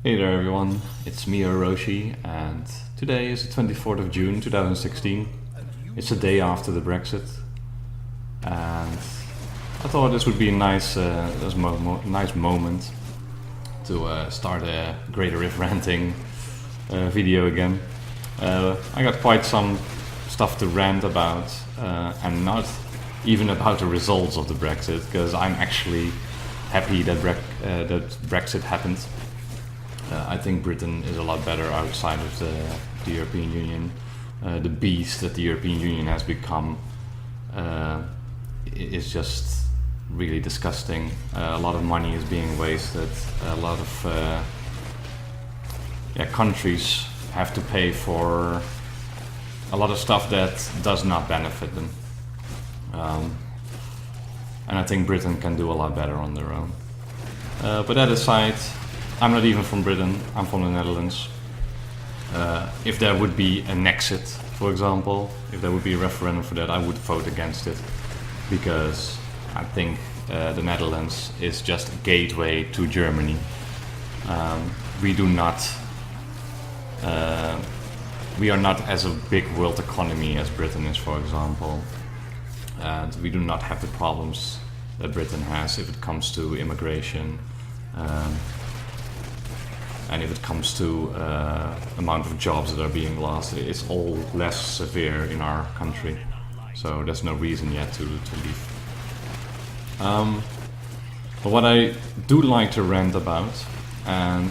Hey there everyone, it's me Roshi, and today is the 24th of June 2016. It's the day after the Brexit, and I thought this would be a nice moment to start a Greater If Ranting video again. I got quite some stuff to rant about, and not even about the results of the Brexit, because I'm actually happy that Brexit happened. I think Britain is a lot better outside of the European Union. The beast that the European Union has become is just really disgusting. A lot of money is being wasted. A lot of countries have to pay for a lot of stuff that does not benefit them. And I think Britain can do a lot better on their own. But that aside, I'm not even from Britain, I'm from the Netherlands. If there would be an exit, for example, if there would be a referendum for that, I would vote against it. Because I think the Netherlands is just a gateway to Germany. We are not as a big world economy as Britain is, for example. And we do not have the problems that Britain has if it comes to immigration. And if it comes to amount of jobs that are being lost, it's all less severe in our country. So there's no reason yet to leave. But what I do like to rant about, and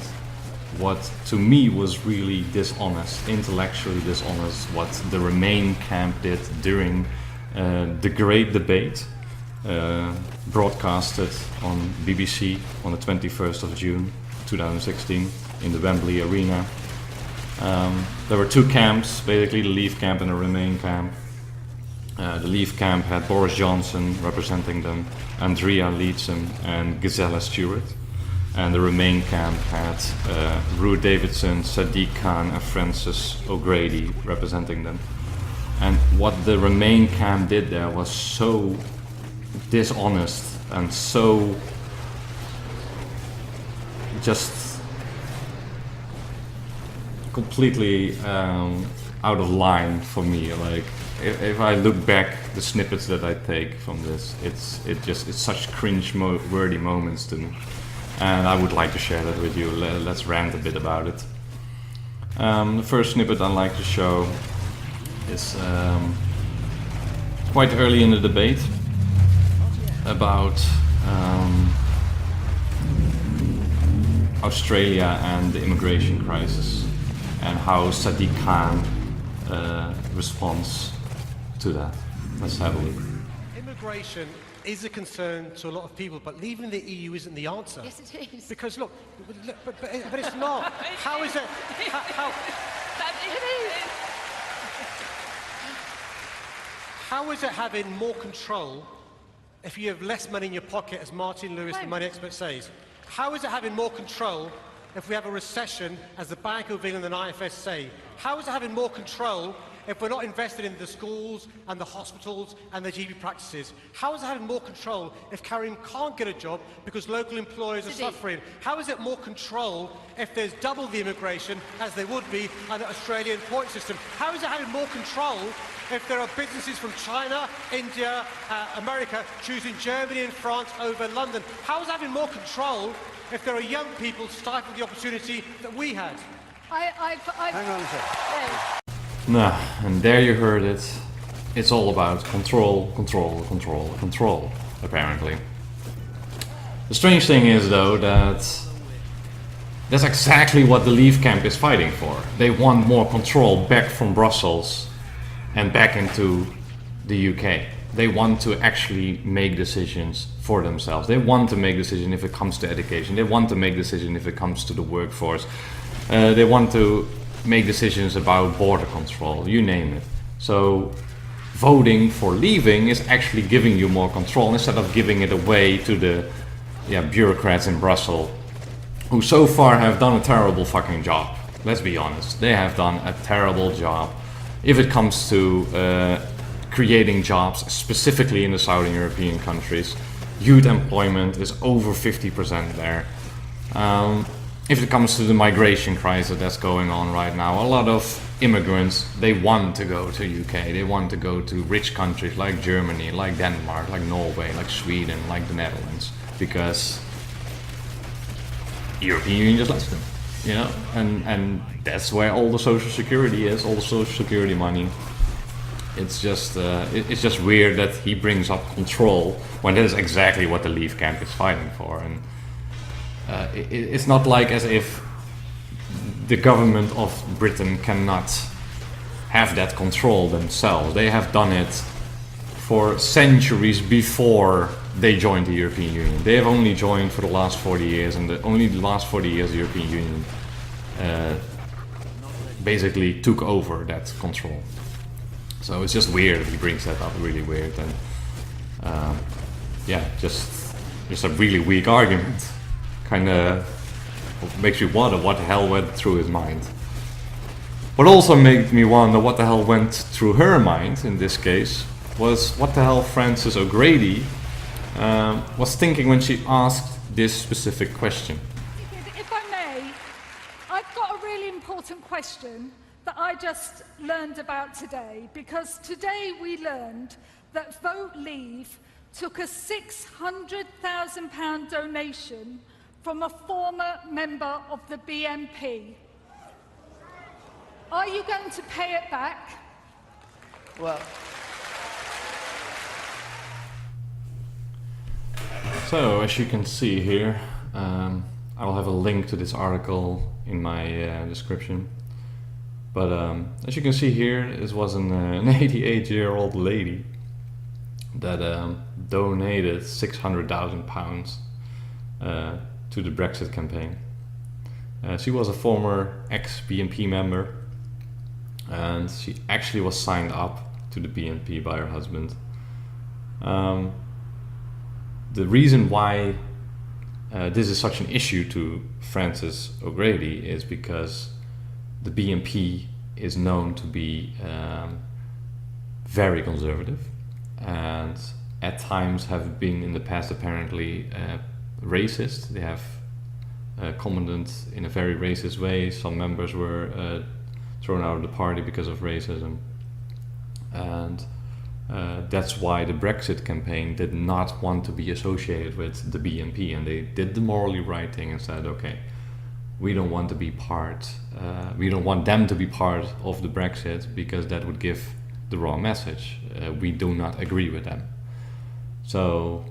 what to me was really dishonest, intellectually dishonest, what the Remain camp did during the Great Debate, broadcasted on BBC on the 21st of June 2016 in the Wembley Arena. There were two camps, basically the Leave camp and the Remain camp. The Leave camp had Boris Johnson representing them, Andrea Leadsom and Gisela Stewart. And the Remain camp had Ruth Davidson, Sadiq Khan and Francis O'Grady representing them. And what the Remain camp did there was so dishonest and so just completely out of line for me. Like, if I look back the snippets that I take from this, it's such cringe-worthy moments to me, and I would like to share that with you. Let's rant a bit about it. The first snippet I'd like to show is quite early in the debate about Australia and the immigration crisis, and how Sadiq Khan responds to that. Let's have a look. Immigration is a concern to a lot of people, but leaving the EU isn't the answer. Yes, it is. Because look, but it's not. How is it? How is it having more control if you have less money in your pocket, as Martin Lewis, the money expert, says? How is it having more control if we have a recession, as the Bank of England and IFS say? How is it having more control if we're not invested in the schools and the hospitals and the GP practices? How is it having more control if Karim can't get a job because local employers are suffering? How is it more control if there's double the immigration, as there would be under the Australian point system? How is it having more control if there are businesses from China, India, America choosing Germany and France over London? How is it having more control if there are young people stifled the opportunity that we had? Hang on a second. Nah, and there you heard it. It's all about control, control, control, control, apparently. The strange thing is, though, that that's exactly what the Leave camp is fighting for. They want more control back from Brussels and back into the UK. They want to actually make decisions for themselves. They want to make decisions if it comes to education. They want to make decisions if it comes to the workforce. They want to make decisions about border control, you name it. So voting for leaving is actually giving you more control instead of giving it away to the bureaucrats in Brussels, who so far have done a terrible fucking job. Let's be honest, they have done a terrible job if it comes to creating jobs, specifically in the Southern European countries. Youth employment is over 50% there. if it comes to the migration crisis that's going on right now, a lot of immigrants, they want to go to UK, they want to go to rich countries like Germany, like Denmark, like Norway, like Sweden, like the Netherlands, because European Union just lets them, you know, and that's where all the social security is, all the social security money. It's just weird that he brings up control when that is exactly what the Leave camp is fighting for. And it's not like as if the government of Britain cannot have that control themselves. They have done it for centuries before they joined the European Union. They have only joined for the last 40 years, and only the last 40 years the European Union basically took over that control. So it's just weird that he brings that up, really weird, and yeah, just a really weak argument. Kind of makes you wonder what the hell went through his mind. What also made me wonder what the hell went through her mind in this case was what the hell Frances O'Grady was thinking when she asked this specific question. If I may, I've got a really important question that I just learned about today, because today we learned that Vote Leave took a £600,000 donation from a former member of the BNP. Are you going to pay it back? Well, so as you can see here, I'll have a link to this article in my description. But as you can see here, this was an 88-year-old lady that donated £600,000 to the Brexit campaign. She was a former ex-BNP member, and she actually was signed up to the BNP by her husband. The reason why this is such an issue to Frances O'Grady is because the BNP is known to be very conservative, and at times have been in the past apparently racist. They have commented in a very racist way. Some members were thrown out of the party because of racism, and that's why the Brexit campaign did not want to be associated with the BNP, and they did the morally right thing and said, okay, we don't want to be part, we don't want them to be part of the Brexit because that would give the wrong message. We do not agree with them. So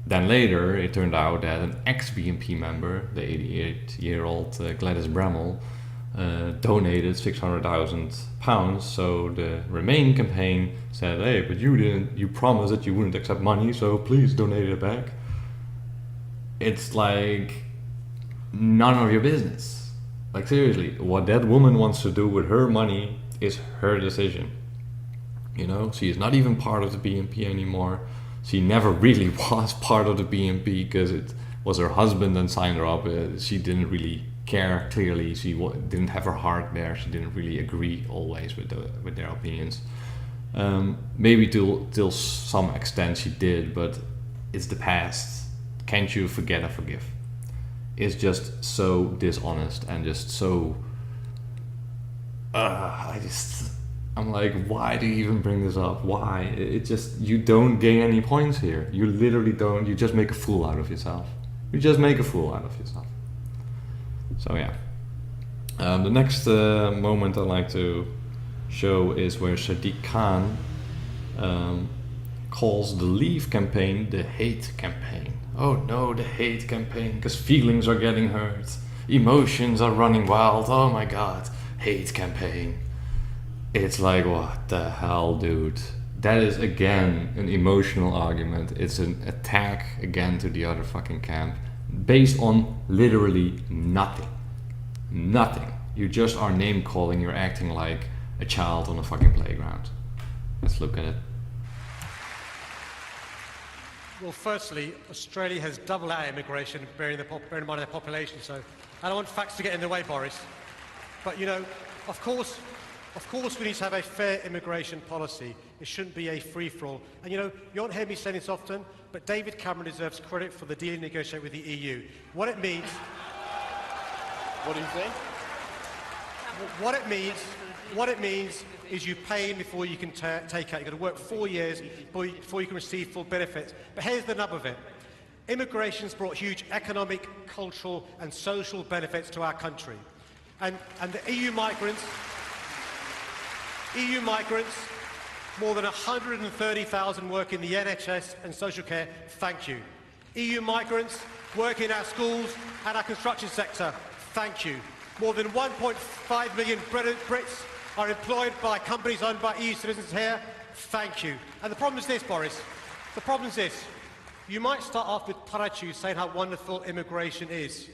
then later it turned out that an ex-BNP member, the 88-year-old Gladys Bramall, donated £600,000. So the Remain campaign said, hey, but you promised that you wouldn't accept money, so please donate it back. It's like none of your business. Like seriously, what that woman wants to do with her money is her decision. You know, she is not even part of the BNP anymore. She never really was part of the BNP because it was her husband that signed her up. She didn't really care, clearly. She didn't have her heart there. She didn't really agree always with their opinions. Maybe till some extent she did, but it's the past. Can't you forget and forgive? It's just so dishonest and just so... I'm like, why do you even bring this up? Why? It just, you don't gain any points here. You literally don't. You just make a fool out of yourself. You just make a fool out of yourself. So yeah. The next moment I'd like to show is where Sadiq Khan calls the Leave campaign the hate campaign. Oh no, the hate campaign, because feelings are getting hurt. Emotions are running wild. Oh my god, hate campaign. It's like, what the hell, dude? That is again an emotional argument. It's an attack again to the other fucking camp based on literally nothing. Nothing. You just are name calling, you're acting like a child on a fucking playground. Let's look at it. Well, firstly, Australia has doubled our immigration, bearing in mind their population, so I don't want facts to get in the way, Boris. But, you know, of course we need to have a fair immigration policy. It shouldn't be a free-for-all. And, you know, you won't hear me say this often, but David Cameron deserves credit for the deal he negotiated with the EU. What it means... What do you say? What it means is you pay in before you can take out. You've got to work 4 years before you can receive full benefits. But here's the nub of it. Immigration's brought huge economic, cultural and social benefits to our country. And the EU migrants, more than 130,000 work in the NHS and social care, thank you. EU migrants work in our schools and our construction sector, thank you. More than 1.5 million Brits are employed by companies owned by EU citizens here, thank you. And the problem is this, Boris, the problem is this. You might start off with platitudes saying how wonderful immigration is,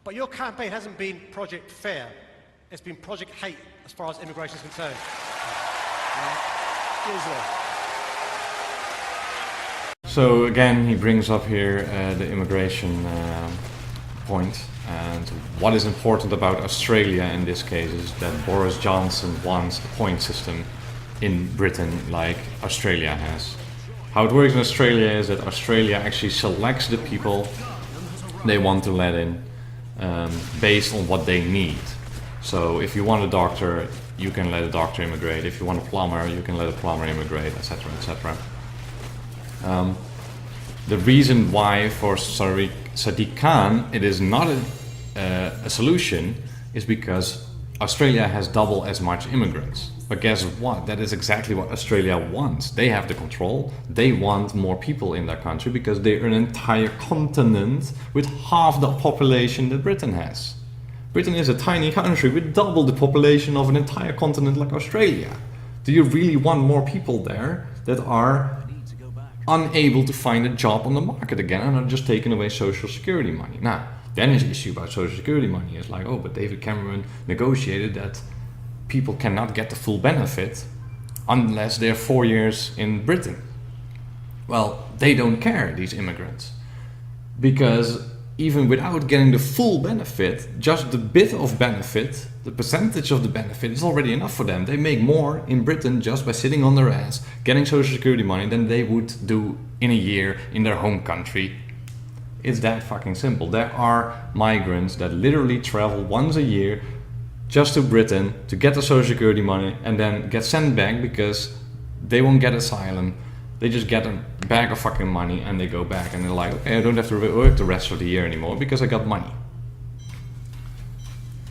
but your campaign hasn't been Project Fair, it's been Project Hate as far as immigration is concerned. So again, he brings up here the immigration point, and what is important about Australia in this case is that Boris Johnson wants a point system in Britain like Australia has. How it works in Australia is that Australia actually selects the people they want to let in based on what they need. So if you want a doctor, you can let a doctor immigrate. If you want a plumber, you can let a plumber immigrate, etc., etc. The reason why for Sadiq Khan it is not a solution is because Australia has double as much immigrants. But guess what? That is exactly what Australia wants. They have the control. They want more people in their country because they're an entire continent with half the population that Britain has. Britain is a tiny country with double the population of an entire continent like Australia. Do you really want more people there that are unable to find a job on the market again and are just taking away social security money? Now, then his issue about social security money is like, oh, but David Cameron negotiated that people cannot get the full benefit unless they're 4 years in Britain. Well, they don't care, these immigrants, because even without getting the full benefit, just the bit of benefit, the percentage of the benefit is already enough for them. They make more in Britain just by sitting on their ass, getting social security money than they would do in a year in their home country. It's that fucking simple. There are migrants that literally travel once a year just to Britain to get the social security money and then get sent back because they won't get asylum. They just get a bag of fucking money and they go back and they're like, okay, I don't have to work the rest of the year anymore because I got money.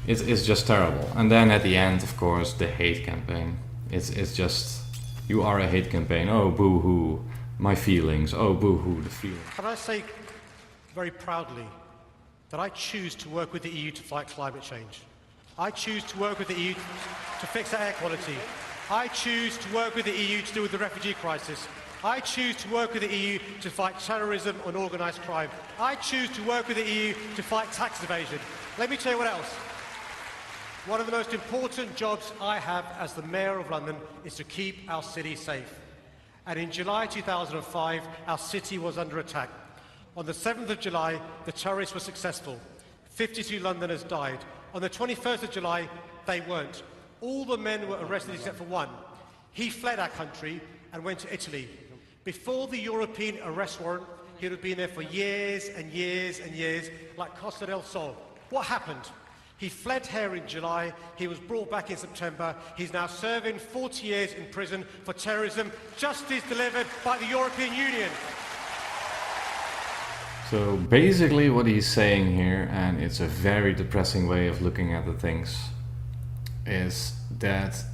It's just terrible. And then at the end, of course, the hate campaign. It's just, you are a hate campaign. Oh, boo-hoo, my feelings. Oh, boo-hoo, the feelings. Can I say very proudly that I choose to work with the EU to fight climate change. I choose to work with the EU to fix our air quality. I choose to work with the EU to deal with the refugee crisis. I choose to work with the EU to fight terrorism and organised crime. I choose to work with the EU to fight tax evasion. Let me tell you what else. One of the most important jobs I have as the Mayor of London is to keep our city safe. And in July 2005, our city was under attack. On the 7th of July, the terrorists were successful. 52 Londoners died. On the 21st of July, they weren't. All the men were arrested except for one. He fled our country and went to Italy. Before the European arrest warrant, he would have been there for years and years and years, like Costa del Sol. What happened? He fled here in July, he was brought back in September, he's now serving 40 years in prison for terrorism, justice delivered by the European Union. So basically what he's saying here, and it's a very depressing way of looking at the things, is that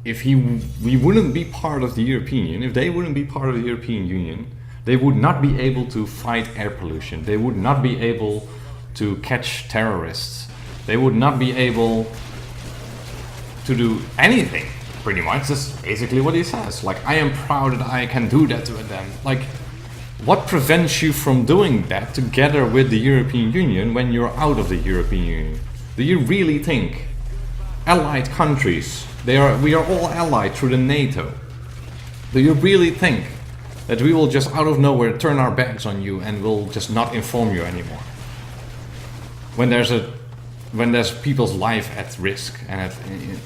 if we wouldn't be part of the European Union, if they wouldn't be part of the European Union, they would not be able to fight air pollution, they would not be able to catch terrorists, they would not be able to do anything, pretty much. That's basically what he says. Like, I am proud that I can do that to them. Like, what prevents you from doing that together with the European Union when you're out of the European Union? Do you really think allied countries, we are all allied through the NATO, do you really think that we will just out of nowhere turn our backs on you and will just not inform you anymore? When there's people's life at risk and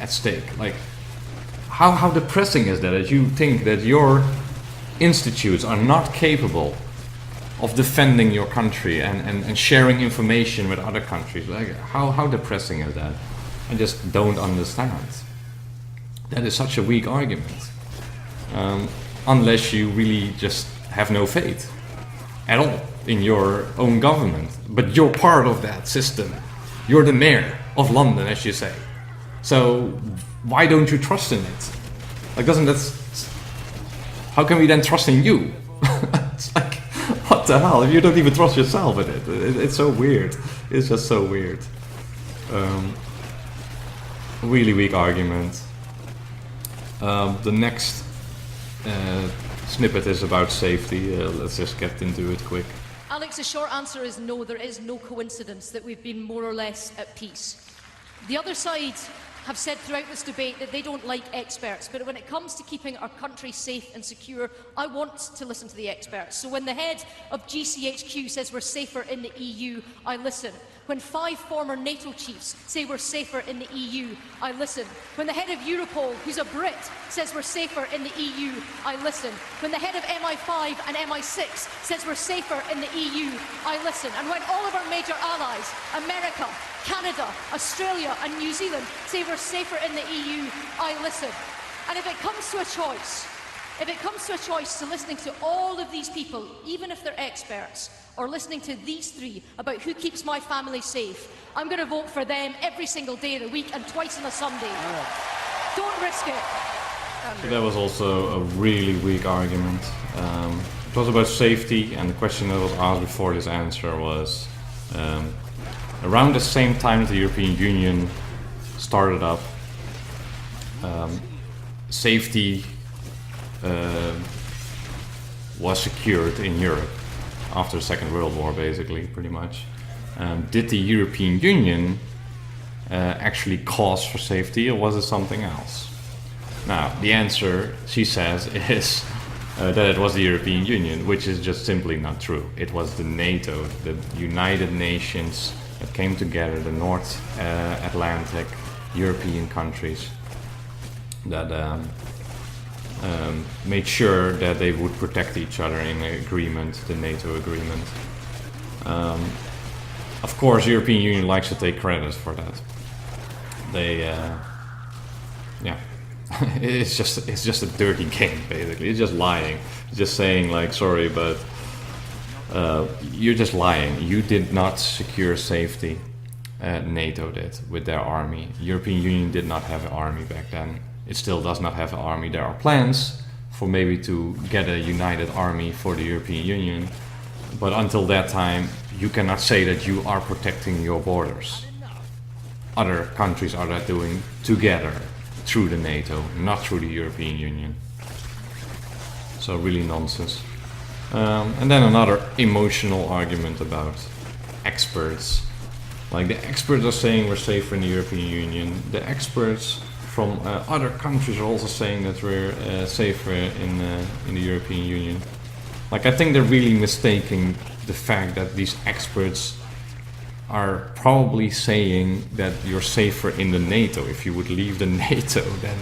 at stake. Like, how depressing is that you think that your institutes are not capable of defending your country and sharing information with other countries. Like, how depressing is that? I just don't understand. That is such a weak argument. Unless you really just have no faith at all in your own government. But you're part of that system. You're the mayor of London, as you say. So why don't you trust in it? Like, how can we then trust in you? It's like, what the hell? You don't even trust yourself in it. It's so weird. It's just so weird. Really weak argument. The next snippet is about safety. Let's just get into it quick. Alex, the short answer is no. There is no coincidence that we've been more or less at peace. The other side have said throughout this debate that they don't like experts, but when it comes to keeping our country safe and secure, I want to listen to the experts. So when the head of GCHQ says we're safer in the EU, I listen. When 5 former NATO chiefs say we're safer in the EU, I listen. When the head of Europol, who's a Brit, says we're safer in the EU, I listen. When the head of MI5 and MI6 says we're safer in the EU, I listen. And when all of our major allies, America, Canada, Australia and New Zealand, say we're safer in the EU, I listen. And if it comes to a choice to listening to all of these people, even if they're experts, or listening to these 3 about who keeps my family safe, I'm going to vote for them every single day of the week and twice on a Sunday. Don't risk it. So that was also a really weak argument. It was about safety, and the question that was asked before this answer was around the same time that the European Union started up, safety was secured in Europe after the Second World War, basically, pretty much. Did the European Union actually cause for safety, or was it something else? Now, the answer, she says, is that it was the European Union, which is just simply not true. It was the NATO, the United Nations that came together, the North Atlantic European countries, that made sure that they would protect each other in the agreement, the NATO agreement. Of course, the European Union likes to take credit for that. It's just a dirty game, basically. It's just lying. It's just saying, like, sorry, but you're just lying. You did not secure safety. NATO did with their army. European Union did not have an army back then. It still does not have an army. There are plans for maybe to get a united army for the European Union, but until that time, you cannot say that you are protecting your borders. Other countries are that doing together through the NATO, not through the European Union. So really nonsense. And then another emotional argument about experts. Like, the experts are saying we're safer in the European Union. The experts from other countries are also saying that we're safer in the European Union. Like, I think they're really mistaking the fact that these experts are probably saying that you're safer in the NATO. If you would leave the NATO, then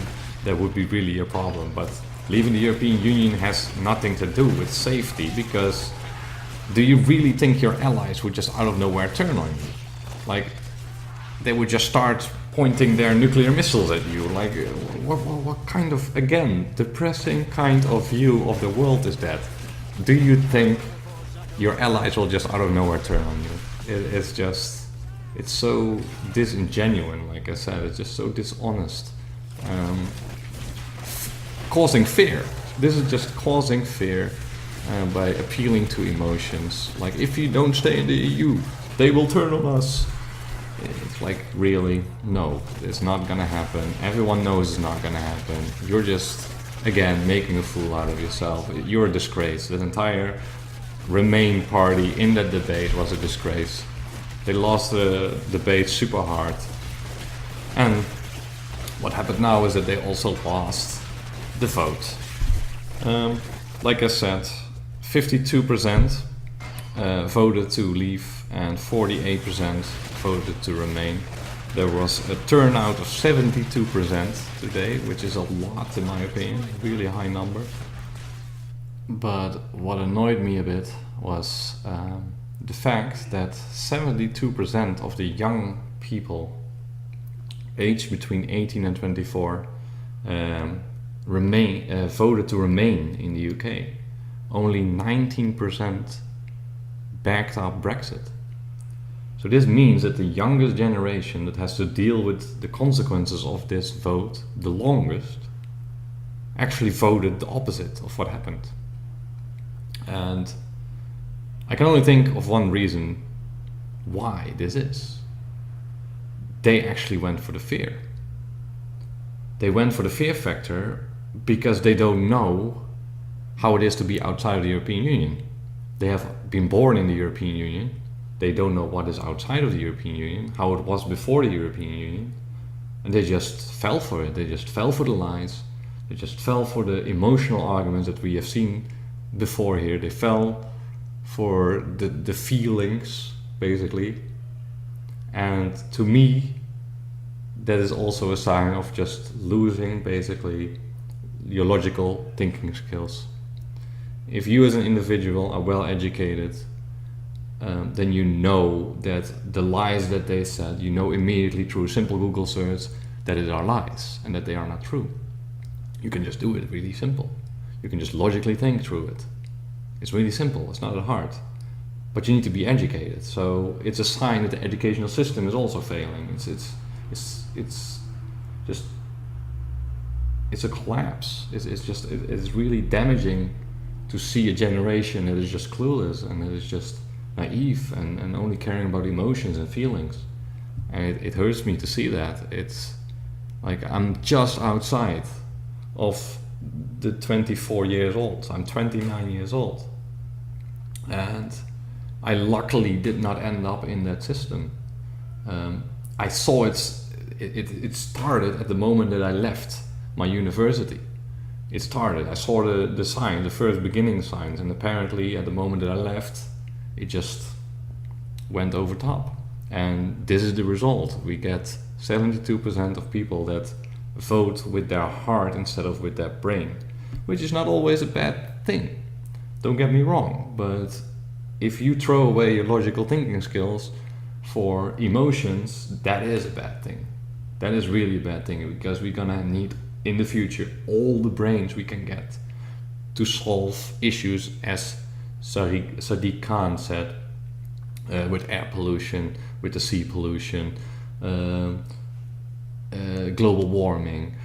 that would be really a problem. But leaving the European Union has nothing to do with safety, because do you really think your allies would just out of nowhere turn on you? Like, they would just start pointing their nuclear missiles at you. Like, what kind of, again, depressing kind of view of the world is that? Do you think your allies will just out of nowhere turn on you? It's so disingenuous, like I said, it's just so dishonest. Causing fear. This is just causing fear by appealing to emotions. Like, if you don't stay in the EU, they will turn on us. It's like, really? No, it's not gonna happen. Everyone knows it's not gonna happen. You're just, again, making a fool out of yourself. You're a disgrace. The entire Remain party in that debate was a disgrace. They lost the debate super hard. And what happened now is that they also lost the vote. Like I said, 52% voted to leave and 48% voted to remain. There was a turnout of 72% today, which is a lot in my opinion, really a high number. But what annoyed me a bit was the fact that 72% of the young people aged between 18 and 24 voted to remain in the UK. Only 19% backed up Brexit. So this means that the youngest generation that has to deal with the consequences of this vote the longest actually voted the opposite of what happened. And I can only think of one reason why this is. They actually went for the fear. They went for the fear factor because they don't know how it is to be outside of the European Union. They have been born in the European Union. They don't know what is outside of the European Union, how it was before the European Union, and they just fell for it. They just fell for the lies. They just fell for the emotional arguments that we have seen before here. They fell for the feelings, basically. And to me, that is also a sign of just losing, basically, your logical thinking skills. If you as an individual are well educated, then you know that the lies that they said, you know immediately through a simple Google search that it are lies and that they are not true. You can just do it really simple. You can just logically think through it. It's really simple, it's not that hard. But you need to be educated. So it's a sign that the educational system is also failing. It's a collapse. It's really damaging to see a generation that is just clueless and that is just naive and only caring about emotions and feelings. And it hurts me to see that. It's like I'm just outside of the 24 years old. I'm 29 years old. And I luckily did not end up in that system. I saw it started at the moment that I left my university. It started, I saw the signs, the first beginning signs, and apparently at the moment that I left, it just went over top. And this is the result. We get 72% of people that vote with their heart instead of with their brain, which is not always a bad thing. Don't get me wrong, but if you throw away your logical thinking skills for emotions, that is a bad thing. That is really a bad thing, because we're gonna need in the future all the brains we can get to solve issues, as Sadiq Khan said, with air pollution, with the sea pollution, global warming,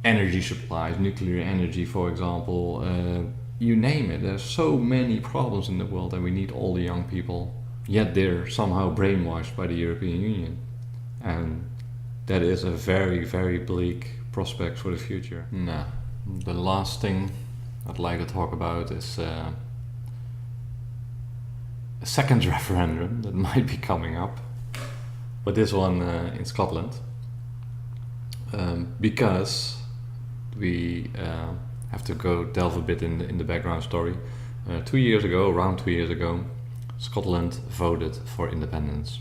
energy supplies, nuclear energy, for example, you name it. There's so many problems in the world and we need all the young people, yet they're somehow brainwashed by the European Union. And that is a very, very bleak prospect for the future. Nah. The last thing I'd like to talk about is a second referendum that might be coming up, but this one in Scotland, because we have to go delve a bit in the background story. 2 years ago, around 2 years ago, Scotland voted for independence.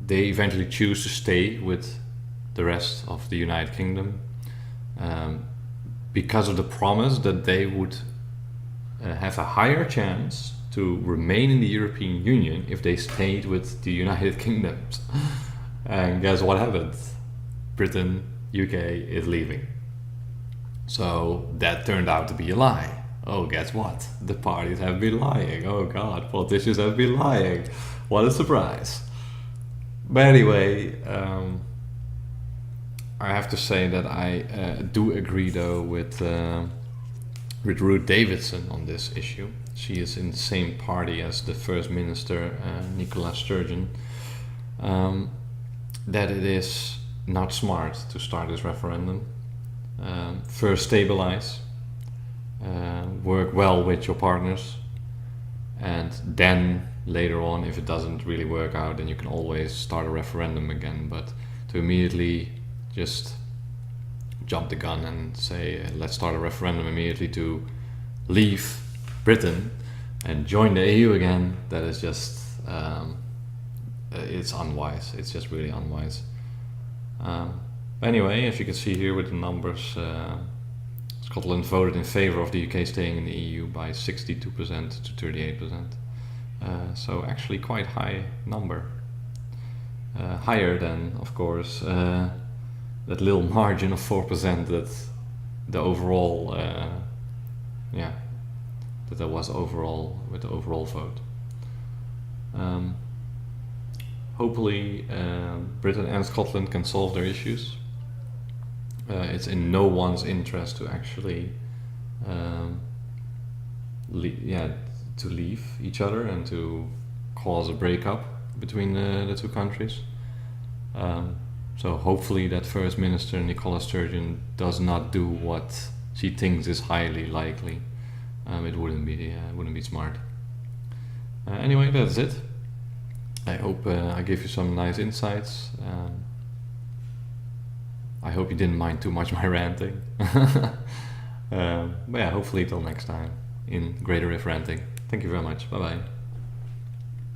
They eventually choose to stay with the rest of the United Kingdom because of the promise that they would have a higher chance to remain in the European Union if they stayed with the United Kingdom. And guess what happened? Britain, UK is leaving. So that turned out to be a lie. Oh, guess what? The parties have been lying. Oh God, politicians have been lying. What a surprise. But anyway, I have to say that I do agree though with Ruth Davidson on this issue. She is in the same party as the First Minister, Nicola Sturgeon, that it is not smart to start this referendum. First stabilize, work well with your partners, and then later on, if it doesn't really work out, then you can always start a referendum again. But to immediately just jump the gun and say let's start a referendum immediately to leave Britain and join the EU again, that is just it's unwise. It's just really unwise. Anyway, as you can see here with the numbers, Scotland voted in favour of the UK staying in the EU by 62% to 38%. So actually quite high number. Higher than, of course, that little margin of 4% that the overall, that there was overall with the overall vote. Hopefully, Britain and Scotland can solve their issues. It's in no one's interest to actually, to leave each other and to cause a breakup between the two countries. So hopefully that First Minister Nicola Sturgeon does not do what she thinks is highly likely. It wouldn't be smart. Anyway, that's it. I hope I gave you some nice insights. I hope you didn't mind too much my ranting. But yeah, hopefully till next time in Greater If Ranting. Thank you very much. Bye bye.